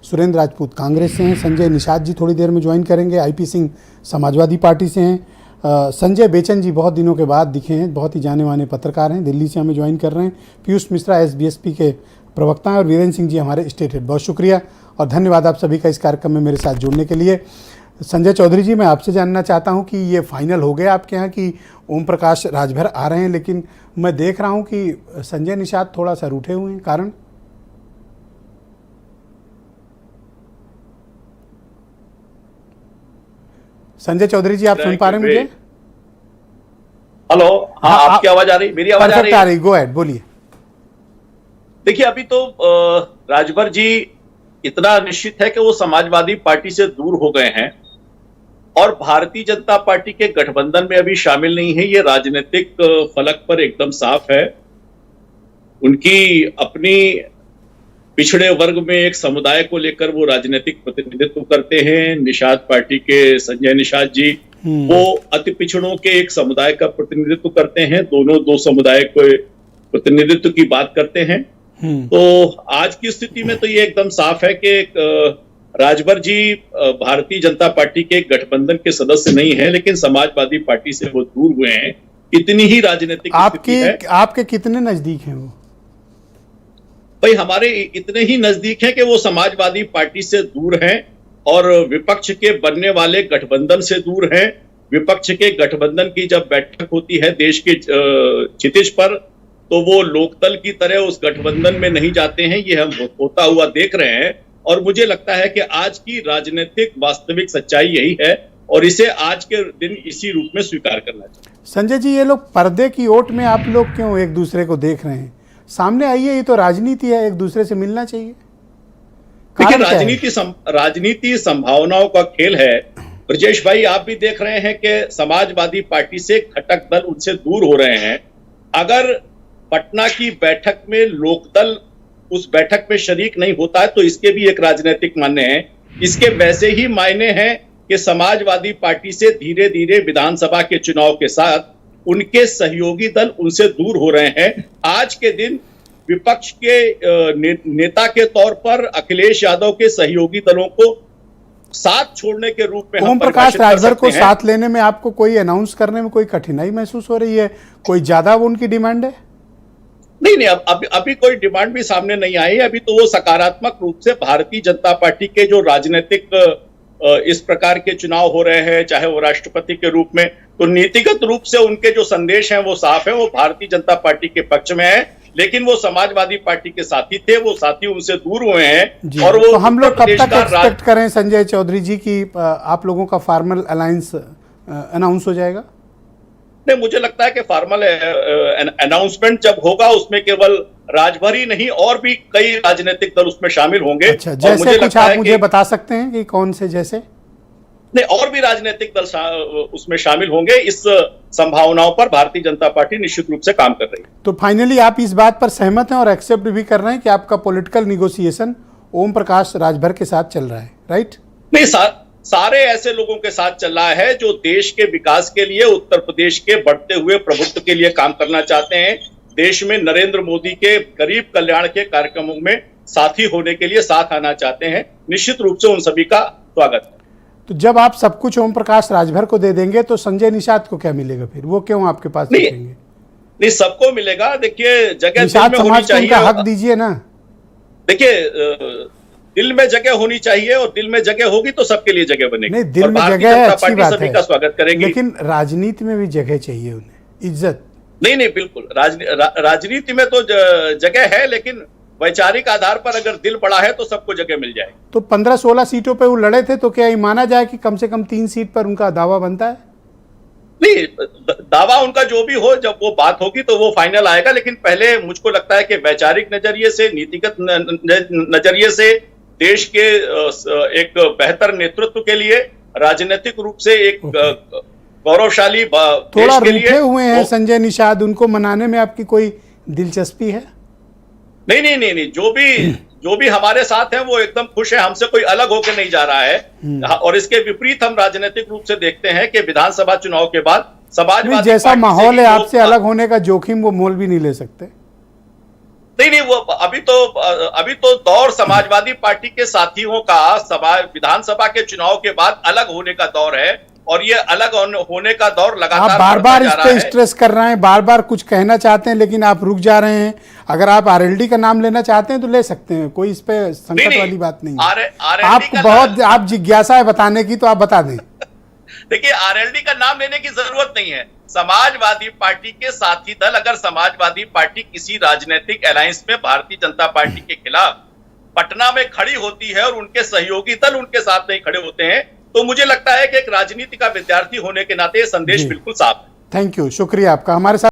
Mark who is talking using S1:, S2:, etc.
S1: सुरेंद्र राजपूत कांग्रेस से हैं, संजय निषाद जी थोड़ी देर में ज्वाइन करेंगे, आईपी सिंह समाजवादी पार्टी से हैं, संजय बेचन जी बहुत दिनों के बाद दिखे हैं, बहुत ही जाने माने पत्रकार हैं, दिल्ली से हमें ज्वाइन कर रहे हैं, पीयूष मिश्रा एसबीएसपी के प्रवक्ता हैं और वीरेंद्र सिंह जी हमारे स्टेट हेड। बहुत शुक्रिया और धन्यवाद आप सभी का इस कार्यक्रम में मेरे साथ जुड़ने के लिए। संजय चौधरी जी, मैं आपसे जानना चाहता हूं कि ये फाइनल हो गया आपके यहाँ कि ओम प्रकाश राजभर आ रहे हैं, लेकिन मैं देख रहा हूं कि संजय निषाद थोड़ा सा रूठे हुए हैं, कारण? संजय चौधरी जी, आप सुन पा रहे हैं मुझे?
S2: हेलो, हाँ, आपकी आवाज आ रही? मेरी आवाज आ रही?
S1: आ रही, गो अहेड, बोलिए।
S2: देखिए, अभी तो राजभर जी इतना निश्चित है कि वो समाजवादी पार्टी से दूर हो गए हैं और भारतीय जनता पार्टी के गठबंधन में अभी शामिल नहीं है। ये राजनीतिक फलक पर एकदम साफ है। उनकी अपनी पिछड़े वर्ग में एक समुदाय को लेकर वो राजनीतिक प्रतिनिधित्व करते हैं। निषाद पार्टी के संजय निषाद जी वो अति पिछड़ों के एक समुदाय का प्रतिनिधित्व करते हैं। दोनों दो समुदाय को प्रतिनिधित्व की बात करते हैं। तो आज की स्थिति में तो ये एकदम साफ है कि राजभर जी भारतीय जनता पार्टी के गठबंधन के सदस्य नहीं है, लेकिन समाजवादी पार्टी से वो दूर हुए हैं। इतनी ही राजनीतिक स्थिति है।
S1: आपके कितने नजदीक हैं वो?
S2: भाई, हमारे इतने ही नजदीक है कि वो समाजवादी पार्टी से दूर हैं और विपक्ष के बनने वाले गठबंधन से दूर हैं। विपक्ष के गठबंधन की जब बैठक होती है देश के क्षितिज पर, तो वो लोकदल की तरह उस गठबंधन में नहीं जाते हैं। ये हम होता हुआ देख रहे हैं और मुझे लगता है कि आज की राजनीतिक वास्तविक सच्चाई यही है और इसे आज के दिन इसी रूप में स्वीकार करना चाहिए।
S1: संजय जी, ये लोग पर्दे की ओट में आप लोग क्यों एक दूसरे को देख रहे हैं? सामने आइए, ये तो राजनीति है, एक दूसरे से मिलना चाहिए।
S2: देखिए, राजनीति संभावनाओं का खेल है। ब्रजेश भाई, आप भी देख रहे हैं कि समाजवादी पार्टी से घटक दल उनसे दूर हो रहे हैं। अगर पटना की बैठक में लोकदल उस बैठक में शरीक नहीं होता है तो इसके भी एक राजनीतिक मान्य है। इसके वैसे ही मायने हैं कि समाजवादी पार्टी से धीरे धीरे विधानसभा के चुनाव के साथ उनके सहयोगी दल उनसे दूर हो रहे हैं। आज के दिन विपक्ष के नेता के तौर पर अखिलेश यादव के सहयोगी दलों को साथ छोड़ने के रूप में
S1: ओम प्रकाश राजभर को साथ लेने में आपको कोई अनाउंस करने में कोई कठिनाई महसूस हो रही है? कोई ज्यादा वो उनकी डिमांड है?
S2: नहीं, अभी कोई डिमांड भी सामने नहीं आई। अभी तो वो सकारात्मक रूप से भारतीय जनता पार्टी के जो राजनीतिक इस प्रकार के चुनाव हो रहे हैं, चाहे वो राष्ट्रपति के रूप में, तो नीतिगत रूप से उनके जो संदेश हैं वो साफ है। वो भारतीय जनता पार्टी के पक्ष में है, लेकिन वो समाजवादी पार्टी के साथी थे, वो साथी उनसे दूर हुए हैं। और वो
S1: तो हम लोग कब तक एक्सपेक्ट करें संजय चौधरी जी की आप लोगों का फॉर्मल अलायंस अनाउंस हो जाएगा?
S2: नहीं, मुझे लगता है कि फॉर्मल अनाउंसमेंट जब होगा उसमें केवल राजभर ही नहीं और भी कई राजनीतिक दल उसमें शामिल होंगे।
S1: अच्छा, जैसे कुछ आप मुझे बता सकते हैं कि कौन से? जैसे
S2: नहीं, और भी राजनीतिक दल उसमें शामिल होंगे। इस संभावनाओं पर भारतीय जनता पार्टी निश्चित रूप से काम कर रही है।
S1: तो फाइनली आप इस बात पर सहमत हैं और एक्सेप्ट भी कर रहे हैं कि आपका पॉलिटिकल निगोशिएशन ओम प्रकाश राजभर के साथ चल रहा है, राइट?
S2: नहीं, सारे ऐसे लोगों के साथ चल रहा है जो देश के विकास के लिए, उत्तर प्रदेश के बढ़ते हुए प्रभुत्व के लिए काम करना चाहते हैं। देश में नरेंद्र मोदी के गरीब कल्याण के कार्यक्रमों में साथी होने के लिए साथ आना चाहते हैं। निश्चित रूप से उन सभी का स्वागत है।
S1: तो जब आप सब कुछ ओम प्रकाश राजभर को दे देंगे तो संजय निषाद को क्या मिलेगा? फिर वो क्यों आपके पास रखेंगे?
S2: नहीं, सबको मिलेगा। देखिए, जगह
S1: दिल में होनी चाहिए, हक दीजिए ना।
S2: देखिए, दिल में जगह होनी चाहिए और दिल में जगह होगी तो सबके लिए जगह बनेगी।
S1: नहीं, दिल में जगह है, अच्छी बात
S2: सभी का स्वागत करेंगे,
S1: लेकिन राजनीति में भी जगह चाहिए उन्हें, इज्जत।
S2: नहीं, बिल्कुल राजनीति में तो जगह है, लेकिन वैचारिक आधार पर अगर दिल बड़ा है तो सबको जगह मिल जाएगी।
S1: तो 15-16 सीटों पे वो लड़े थे, तो क्या ये माना जाए कि कम से कम 3 सीट पर उनका दावा बनता है?
S2: नहीं, दावा उनका जो भी हो, जब वो बात होगी तो वो फाइनल आएगा। लेकिन पहले मुझको लगता है कि वैचारिक नजरिए से, नीतिगत नजरिए से, देश के एक बेहतर नेतृत्व के लिए, राजनीतिक रूप से एक गौरवशाली
S1: थोड़ा रूठे हुए हैं संजय निषाद, उनको मनाने में आपकी कोई दिलचस्पी है?
S2: नहीं, जो भी हमारे साथ हैं वो एकदम खुश है। हमसे कोई अलग होकर नहीं जा रहा है। और इसके विपरीत हम राजनीतिक रूप से देखते हैं कि विधानसभा चुनाव के बाद समाजवादी
S1: जैसा माहौल है, आपसे अलग होने का जोखिम वो मोल भी नहीं ले सकते।
S2: नहीं, वो अभी तो दौर समाजवादी पार्टी के साथियों का विधानसभा के चुनाव के बाद अलग होने का दौर है, और ये अलग होने का दौर लगातार
S1: आप बार बार
S2: बढ़ता
S1: इस
S2: जा
S1: पे
S2: रहा है।
S1: स्ट्रेस कर रहे हैं, बार बार कुछ कहना चाहते हैं लेकिन आप रुक जा रहे हैं। अगर आप आरएलडी का नाम लेना चाहते हैं तो ले सकते हैं, कोई इस पे संकट
S2: नहीं,
S1: वाली बात नहीं है।
S2: RLD
S1: आप
S2: का
S1: बहुत आप जिज्ञासा है बताने की, तो आप बता दें।
S2: देखिए, आरएलडी का नाम लेने की जरूरत नहीं है। समाजवादी पार्टी के साथी दल, अगर समाजवादी पार्टी किसी राजनीतिक अलायंस में भारतीय जनता पार्टी के खिलाफ पटना में खड़ी होती है और उनके सहयोगी दल उनके साथ नहीं खड़े होते हैं, तो मुझे लगता है कि एक राजनीति का विद्यार्थी होने के नाते ये संदेश
S1: जी।
S2: बिल्कुल साफ है।
S1: थैंक यू, शुक्रिया आपका हमारे साथ।